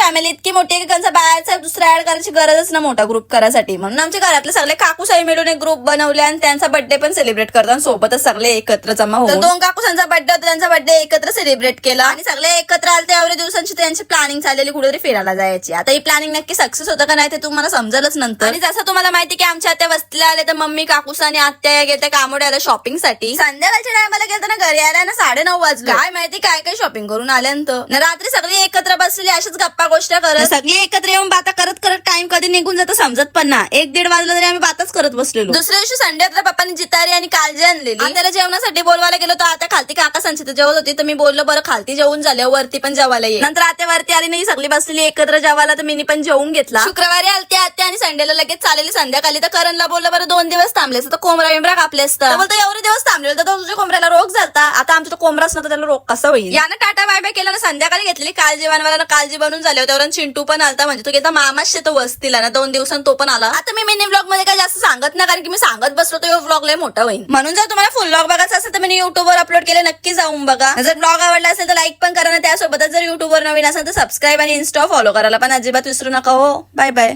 Family इतकी मोठी आहे की त्यांचा बाहेरचा दुसरा ऍड करायची गरजच ना मोठा ग्रुप करायसाठी. म्हणून आमच्या घरातले सगळे काकूसाई मिळून एक ग्रुप बनवले आणि त्यांचा बर्थडे पण सेलिब्रेट करतात. सोबतच सगळे एकत्र जमा होऊन 2 काकूसांचा बर्थडे होता, त्यांचा बर्थडे एकत्र सेलिब्रेट केला आणि सगळे एकत्र आले. एवढ्या दिवसांची त्यांची प्लॅनिंग चाललेली कुठेतरी फिरायला जायची. आता ही प्लॅनिंग नक्की सक्सेस होतं का नाही ते तुम्हाला समजेलच नंतर. आणि जसं तुम्हाला माहिती की आमच्या आत्या वस्तीला आले तर मम्मी काकूसा आणि आत्या गेल्या कामोड्याला शॉपिंग साठी. संध्याकाळच्या टायमाला गेलं ना घरी आल्या ना 9:30 वाजले. काय माहिती काय काय शॉपिंग करून आल्यानंतर रात्री सगळी एकत्र बसलेली अशाच गप्पा गोष्टी करत सगळी एकत्र येऊन बाता करत करत टाइम कधी निघून जातं समजत पण ना. 1-1:30 वाजला तरी आम्ही बातच करत बसलेलो. दुसऱ्या दिवशी संडे तर पप्पांनी जितारी आणि काळजी आणलेली. त्याला जेवणासाठी बोलवायला गेलो तर आता खालती काका संचित जेवत होती तर मी बोललो बरं खालती जेवून झाले वरती पण जेवायला ये. नंतर आता वरती आली नाही सगळी बसलेली एकत्र जेवायला तर मी पण जेवून घेतला. शुक्रवारी आलती आत्या आणि संडेला लगेच चालेली संध्याकाळी. तर करणला बोललं बरं 2 दिवस थांबलेस तर कोंबडा बिंबडा कापले असतं. बोलतो एवढे दिवस थांबले तर तुझ्या कोंबड्याला रोग झालता. आता आमच्या कोंबडाच नव्हता त्याला रोग कसा होईल. यानं टाटा बाय बाय केला ना संध्याकाळी घेतलेली काळजी बनवायला काळजी बनवून झाली होती. चिंटू पण आलता म्हणजे तो गेला मामाशी तो वस्तीला ना 2 दिवसांनी तो पण आला. आता मी मिनी ब्लॉग मध्ये काय जास्त सांगत नाही कारण की मी सांगत बसलो तो ब्लॉग लय मोठा होईल. म्हणून जर तुम्हाला फुल ब्लॉग बघायचा असेल तर मी युट्यूबवर अपलोड केले नक्की जाऊन बघा. जर ब्लॉग आवडला असेल तर लाईक पण करा ना. त्यासोबतच जर युट्यूबवर नवीन असेल तर सबस्क्राईब आणि इन्स्टा फॉलो करायला पण अजिबात विसरू नका हो. Bye bye.